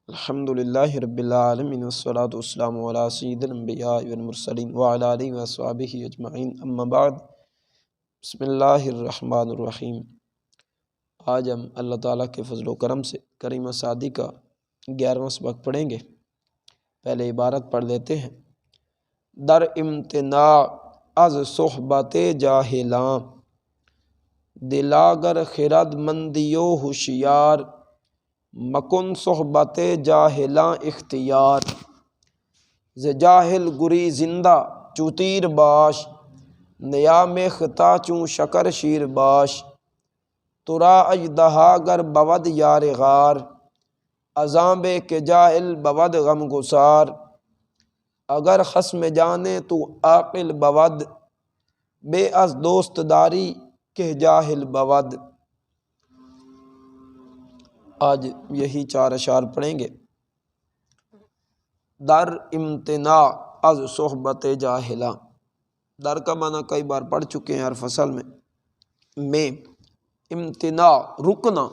الحمدللہ رب العالمین والصلاة والسلام علی سید الانبیاء والمرسلین وعلی آلہ وصحبہ اجمعین اما بعد بسم اللہ الرحمن الرحیم۔ آج ہم اللہ تعالیٰ کے فضل و کرم سے کریمہ صادی کا 11واں سبق پڑھیں گے۔ پہلے عبارت پڑھ لیتے ہیں۔ در امتناع از صحبت جاہلاں دلاگر خرد مندی و ہوشیار مکن صحبت جاہلاں اختیار ز جاہل گری زندہ چو تیر باش نیام خطا چون شکر شیر باش ترا اژدہا گر بود یار غار ازاں بے کہ جاہل بود غم گسار اگر خصم جانے تو عاقل بود بے از دوست داری کہ جاہل بود۔ آج یہی 4 اشعار پڑھیں گے۔ در امتناع از صحبت جاہلاں، در کا معنی کئی بار پڑھ چکے ہیں ہر فصل میں امتناع رکنا،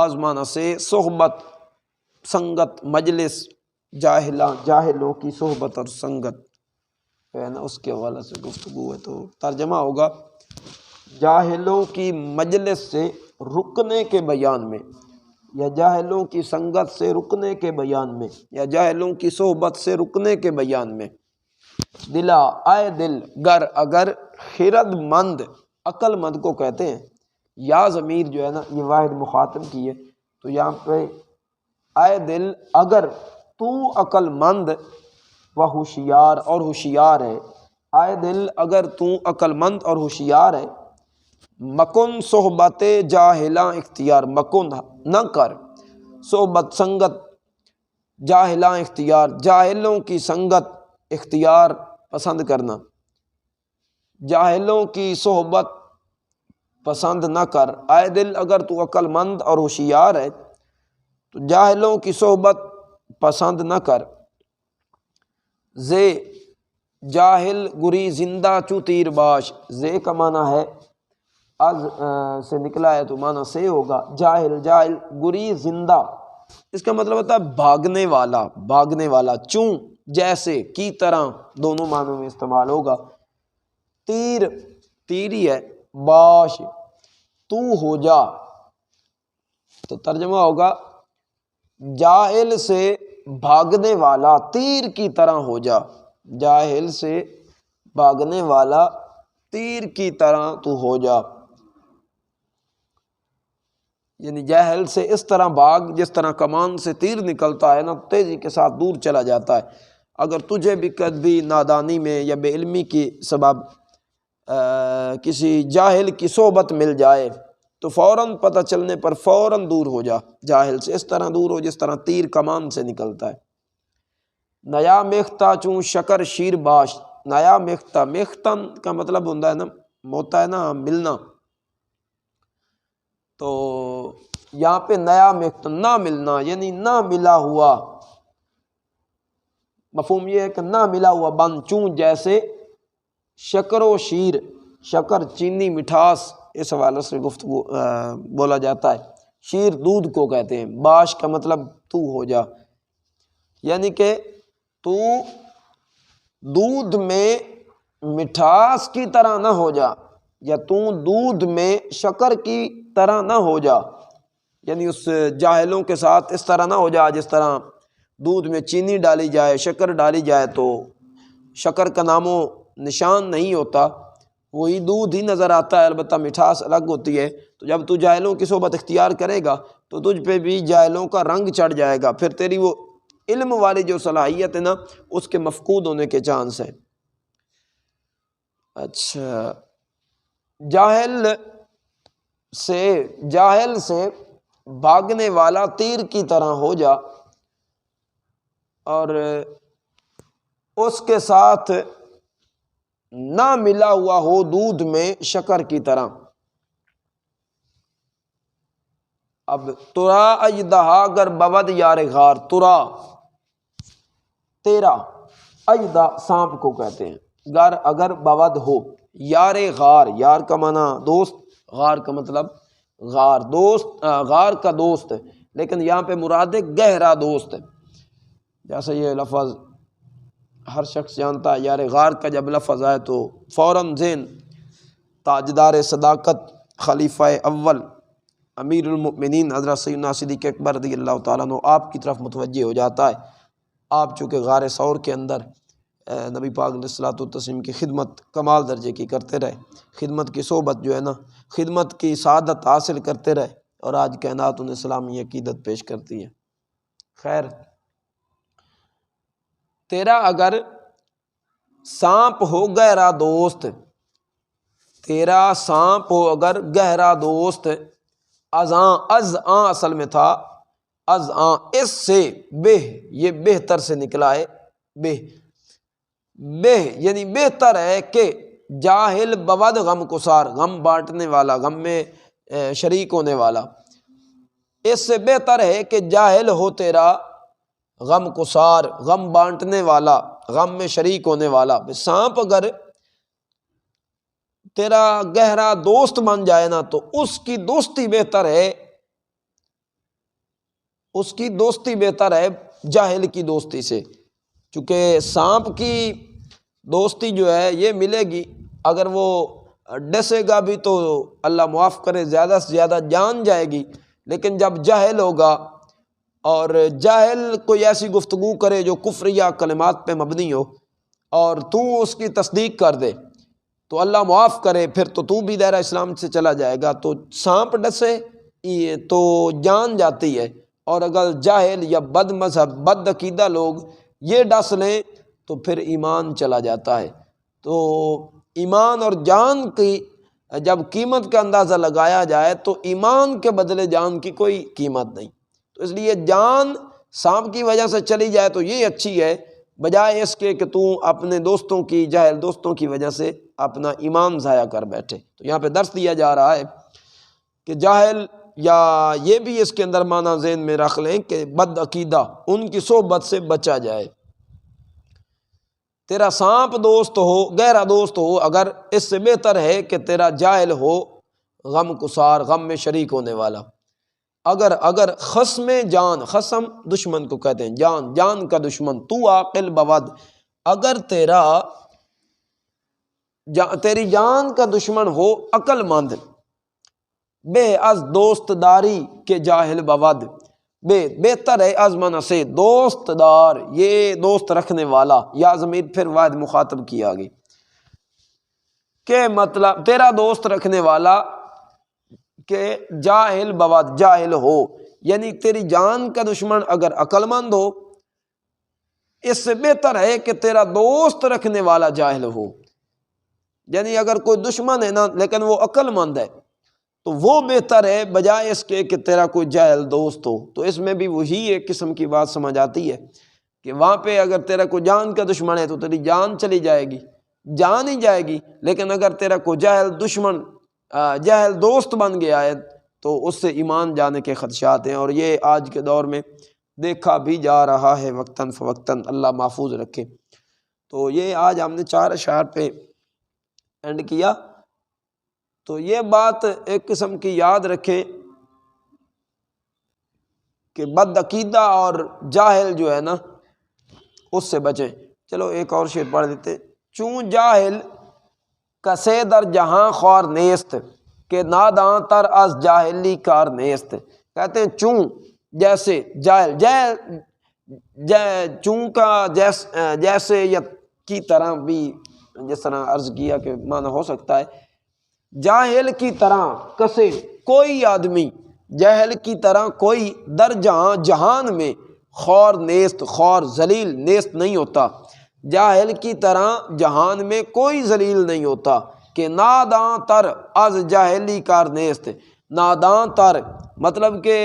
از معنی سے صحبت سنگت مجلس، جاہلاں جاہلوں کی صحبت اور سنگت ہے نا، اس کے حوالے سے گفتگو ہے تو ترجمہ ہوگا جاہلوں کی مجلس سے رکنے کے بیان میں، یا جاہلوں کی سنگت سے رکنے کے بیان میں، یا جاہلوں کی صحبت سے رکنے کے بیان میں۔ دلا آئے دل، گر اگر، خرد مند عقل مند کو کہتے ہیں۔ یا ضمیر جو ہے نا یہ واحد مخاطب کی ہے، تو یہاں پہ آئے دل اگر تو عقل مند و ہوشیار اور ہوشیار ہے، آئے دل اگر تو عقل مند اور ہوشیار ہے، مکن صحبت جاہلاں اختیار، مکن نہ کر صحبت سنگت جاہلاں اختیار، جاہلوں کی سنگت اختیار پسند کرنا، جاہلوں کی صحبت پسند نہ کر۔ آئے دل اگر تو عقل مند اور ہوشیار ہے تو جاہلوں کی صحبت پسند نہ کر۔ زے جاہل گری زندہ چو تیر باش، زے کا معنی ہے از سے نکلا ہے تو معنی سے ہوگا، جاہل جاہل گری زندہ، اس کا مطلب ہوتا ہے بھاگنے والا، بھاگنے والا، چوں جیسے کی طرح دونوں معنوں میں استعمال ہوگا۔ تیر تیری ہے، باش تو ہو جا، تو ترجمہ ہوگا جاہل سے بھاگنے والا تیر کی طرح ہو جا، جاہل سے بھاگنے والا تیر کی طرح تو ہو جا، یعنی جاہل سے اس طرح بھاگ جس طرح کمان سے تیر نکلتا ہے نا، تیزی کے ساتھ دور چلا جاتا ہے۔ اگر تجھے بھی کبھی نادانی میں یا بے علمی کی سبب کسی جاہل کی صحبت مل جائے تو فوراً پتہ چلنے پر فوراً دور ہو جا، جاہل سے اس طرح دور ہو جس طرح تیر کمان سے نکلتا ہے۔ نیا میختہ چون شکر شیر باش، نیا میختہ، میختن کا مطلب ہوتا ہے نا ملنا، تو یہاں پہ نیا میختہ نہ ملنا، یعنی نہ ملا ہوا، مفہوم یہ ہے کہ نہ ملا ہوا بن، چون جیسے شکر و شیر، شکر چینی مٹھاس، اس حوالے سے گفتگو بولا جاتا ہے، شیر دودھ کو کہتے ہیں، باش کا مطلب تو ہو جا، یعنی کہ تو دودھ میں مٹھاس کی طرح نہ ہو جا، یا تو دودھ میں شکر کی طرح نہ ہو جا، یعنی اس جاہلوں کے ساتھ اس طرح نہ ہو جا جس طرح دودھ میں چینی ڈالی جائے، شکر ڈالی جائے تو شکر کا نام و نشان نہیں ہوتا، وہی دودھ ہی نظر آتا ہے، البتہ مٹھاس الگ ہوتی ہے۔ تو جب تو جاہلوں کی صحبت اختیار کرے گا تو تجھ پہ بھی جاہلوں کا رنگ چڑھ جائے گا، پھر تیری وہ علم والی جو صلاحیت ہے نا اس کے مفقود ہونے کے چانس ہیں۔ اچھا، جاہل سے بھاگنے والا تیر کی طرح ہو جا، اور اس کے ساتھ نہ ملا ہوا ہو دودھ میں شکر کی طرح۔ اب ترا اژدہا گر بود یار غار، ترا تیرا، اژدہا سانپ کو کہتے ہیں، گر اگر بود ہو، یار غار، یار کا معنی دوست، غار کا مطلب غار، دوست، غار کا دوست، لیکن یہاں پہ مراد ہے گہرا دوست. جیسے یہ لفظ ہر شخص جانتا ہے، یار غار کا جب لفظ آئے تو فوراً ذہن تاجدار صداقت خلیفہ اول امیر المؤمنین حضرت سیدنا صدیق اکبر رضی اللہ تعالیٰ عنہ آپ کی طرف متوجہ ہو جاتا ہے. آپ چونکہ غار ثور کے اندر نبی پاک علیہ الصلوۃ والتسلیم کی خدمت کمال درجے کی کرتے رہے، خدمت کی صحبت جو ہے نا، خدمت کی سعادت حاصل کرتے رہے، اور آج کائنات انہیں اسلامی عقیدت پیش کرتی ہے. خیر، تیرا اگر سانپ ہو گہرا دوست، تیرا سانپ ہو اگر گہرا دوست، از آن اصل میں تھا، از آن اس سے بہ، یہ بہتر سے نکلا ہے، بہ یعنی بہتر ہے کہ جاہل بود غم گسار، غم بانٹنے والا، غم میں شریک ہونے والا. اس سے بہتر ہے کہ جاہل ہو تیرا غم گسار، غم بانٹنے والا، غم میں شریک ہونے والا. سانپ اگر تیرا گہرا دوست بن جائے نا تو اس کی دوستی بہتر ہے، اس کی دوستی بہتر ہے جاہل کی دوستی سے. چونکہ سانپ کی دوستی جو ہے یہ ملے گی، اگر وہ ڈسے گا بھی تو اللہ معاف کرے زیادہ سے زیادہ جان جائے گی. لیکن جب جاہل ہوگا اور جاہل کوئی ایسی گفتگو کرے جو کفر یا کلمات پہ مبنی ہو اور تو اس کی تصدیق کر دے تو اللہ معاف کرے پھر تو بھی دائرہ اسلام سے چلا جائے گا. تو سانپ ڈسے تو جان جاتی ہے، اور اگر جاہل یا بد مذہب بد عقیدہ لوگ یہ ڈس لیں تو پھر ایمان چلا جاتا ہے. تو ایمان اور جان کی جب قیمت کا اندازہ لگایا جائے تو ایمان کے بدلے جان کی کوئی قیمت نہیں. تو اس لیے جان سانپ کی وجہ سے چلی جائے تو یہ اچھی ہے، بجائے اس کے کہ تو اپنے دوستوں کی، جاہل دوستوں کی وجہ سے اپنا ایمان ضائع کر بیٹھے. تو یہاں پہ درس دیا جا رہا ہے کہ جاہل، یا یہ بھی اس کے اندر معنی ذہن میں رکھ لیں کہ بد عقیدہ، ان کی صحبت سے بچا جائے. تیرا سانپ دوست ہو، گہرا دوست ہو اگر، اس سے بہتر ہے کہ تیرا جاہل ہو غم گسار، غم میں شریک ہونے والا. اگر خصم جان، خصم دشمن کو کہتے ہیں، جان کا دشمن، تو عاقل بود، اگر تیری جان کا دشمن ہو عقل مند، بے از دوست داری کے جاہل بود، بہتر ہے از من سے دوست دار، یہ دوست رکھنے والا، یا ضمیر پھر واحد مخاطب کی آگے کہ مطلب تیرا دوست رکھنے والا کہ جاہل بود، جاہل ہو، یعنی تیری جان کا دشمن اگر عقل مند ہو، اس سے بہتر ہے کہ تیرا دوست رکھنے والا جاہل ہو. یعنی اگر کوئی دشمن ہے نا لیکن وہ عقل مند ہے تو وہ بہتر ہے بجائے اس کے کہ تیرا کوئی جاہل دوست ہو. تو اس میں بھی وہی ایک قسم کی بات سمجھ آتی ہے کہ وہاں پہ اگر تیرا کوئی جان کا دشمن ہے تو تیری جان چلی جائے گی، جان ہی جائے گی. لیکن اگر تیرا کوئی جاہل دوست بن گیا ہے تو اس سے ایمان جانے کے خدشات ہیں، اور یہ آج کے دور میں دیکھا بھی جا رہا ہے وقتاً فوقتاً، اللہ محفوظ رکھے. تو یہ آج ہم نے 4 اشعار پہ اینڈ کیا. تو یہ بات ایک قسم کی یاد رکھیں کہ بد عقیدہ اور جاہل جو ہے نا اس سے بچیں. چلو ایک اور شعر پڑھ دیتے. چون جاہل کسے در جہاں خوار نیست، کہ ناداں تر از جاہلی کار نیست. کہتے ہیں چون جیسے جاہل، چون کا جیسے یا کی طرح بھی جس طرح عرض کیا کہ معنی ہو سکتا ہے جاہل کی طرح، کسے کوئی آدمی، جاہل کی طرح کوئی در جہاں جہان میں خوار نیست، خوار ذلیل نیست نہیں ہوتا. جاہل کی طرح جہان میں کوئی ذلیل نہیں ہوتا. کہ ناداں تر از جاہلی کار نیست، ناداں تر مطلب کہ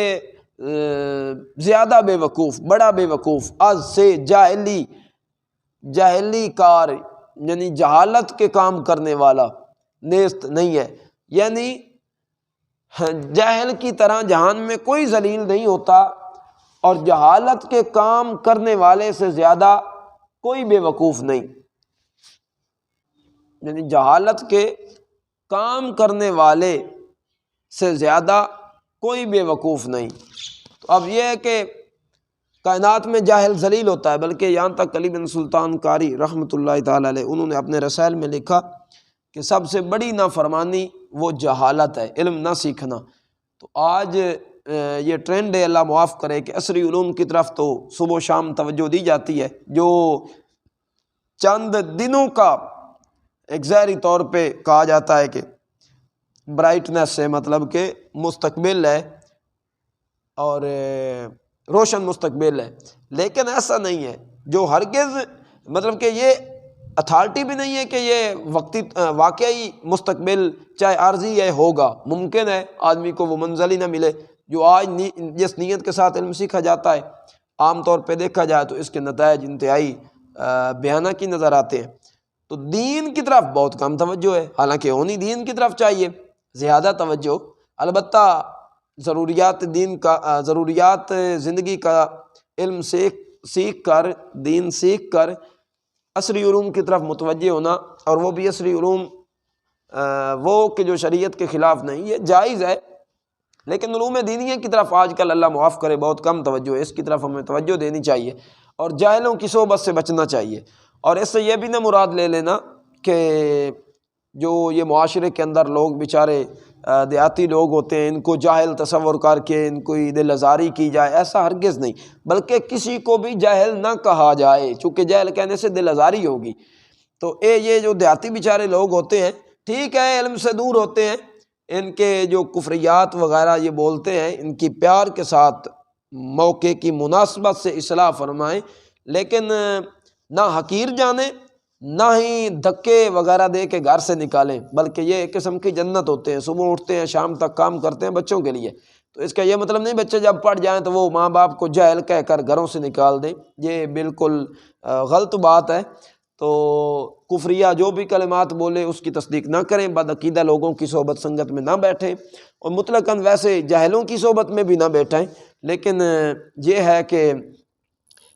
زیادہ بے وقوف، بڑا بے وقوف، از سے جاہلی کار یعنی جہالت کے کام کرنے والا نیست نہیں ہے. یعنی جاہل کی طرح جہان میں کوئی ذلیل نہیں ہوتا، اور جہالت کے کام کرنے والے سے زیادہ کوئی بے وقوف نہیں. یعنی جہالت کے کام کرنے والے سے زیادہ کوئی بے وقوف نہیں. تو اب یہ ہے کہ کائنات میں جاہل ذلیل ہوتا ہے، بلکہ یہاں تک علی بن سلطان قاری رحمۃ اللہ تعالی علیہ انہوں نے اپنے رسائل میں لکھا کہ سب سے بڑی نافرمانی وہ جہالت ہے، علم نہ سیکھنا۔ تو آج یہ ٹرینڈ ہے، اللہ معاف کرے، کہ عصری علوم کی طرف تو صبح و شام توجہ دی جاتی ہے، جو چند دنوں کا ایک ظاہری طور پہ کہا جاتا ہے کہ برائٹنس ہے، مطلب کہ مستقبل ہے اور روشن مستقبل ہے، لیکن ایسا نہیں ہے، جو ہرگز مطلب کہ یہ اتھارٹی بھی نہیں ہے کہ یہ وقتی واقعی مستقبل چاہے عارضی ہے ہوگا، ممکن ہے آدمی کو وہ منزل ہی نہ ملے جو آج جس نیت کے ساتھ علم سیکھا جاتا ہے، عام طور پہ دیکھا جائے تو اس کے نتائج انتہائی بھیانک کی نظر آتے ہیں۔ تو دین کی طرف بہت کم توجہ ہے، حالانکہ ہونی دین کی طرف چاہیے زیادہ توجہ، البتہ ضروریات دین کا، ضروریات زندگی کا علم سیکھ کر، دین سیکھ کر عصری علوم کی طرف متوجہ ہونا، اور وہ بھی عصری علوم وہ کہ جو شریعت کے خلاف نہیں، یہ جائز ہے، لیکن علوم دینیہ کی طرف آج کل اللہ معاف کرے بہت کم توجہ ہے، اس کی طرف ہمیں توجہ دینی چاہیے اور جاہلوں کی صحبت سے بچنا چاہیے۔ اور اس سے یہ بھی نہ مراد لے لینا کہ جو یہ معاشرے کے اندر لوگ بیچارے دیہاتی لوگ ہوتے ہیں ان کو جاہل تصور کر کے ان کو دل آزاری کی جائے، ایسا ہرگز نہیں، بلکہ کسی کو بھی جاہل نہ کہا جائے، چونکہ جاہل کہنے سے دل آزاری ہوگی۔ تو یہ جو دیہاتی بیچارے لوگ ہوتے ہیں، ٹھیک ہے علم سے دور ہوتے ہیں، ان کے جو کفریات وغیرہ یہ بولتے ہیں، ان کی پیار کے ساتھ موقع کی مناسبت سے اصلاح فرمائیں، لیکن نہ حقیر جانیں نہ ہی دھکے وغیرہ دے کے گھر سے نکالیں، بلکہ یہ ایک قسم کی جنت ہوتے ہیں، صبح اٹھتے ہیں شام تک کام کرتے ہیں بچوں کے لیے، تو اس کا یہ مطلب نہیں بچے جب پڑھ جائیں تو وہ ماں باپ کو جاہل کہہ کر گھروں سے نکال دیں، یہ بالکل غلط بات ہے۔ تو کفریہ جو بھی کلمات بولے اس کی تصدیق نہ کریں، بدعقیدہ لوگوں کی صحبت سنگت میں نہ بیٹھیں، اور مطلقاً ویسے جاہلوں کی صحبت میں بھی نہ بیٹھیں، لیکن یہ ہے کہ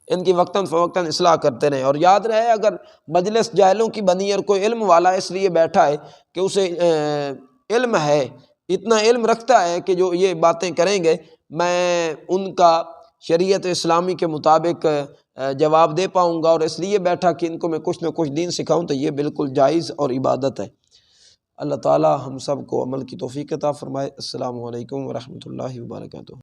ان کی وقتاً فوقتاً اصلاح کرتے رہیں۔ اور یاد رہے اگر مجلس جاہلوں کی بنی اور کوئی علم والا اس لیے بیٹھا ہے کہ اسے علم ہے، اتنا علم رکھتا ہے کہ جو یہ باتیں کریں گے میں ان کا شریعت اسلامی کے مطابق جواب دے پاؤں گا، اور اس لیے بیٹھا کہ ان کو میں کچھ نہ کچھ دین سکھاؤں، تو یہ بالکل جائز اور عبادت ہے۔ اللہ تعالی ہم سب کو عمل کی توفیق عطا فرمائے۔ السلام علیکم ورحمۃ اللہ وبرکاتہ۔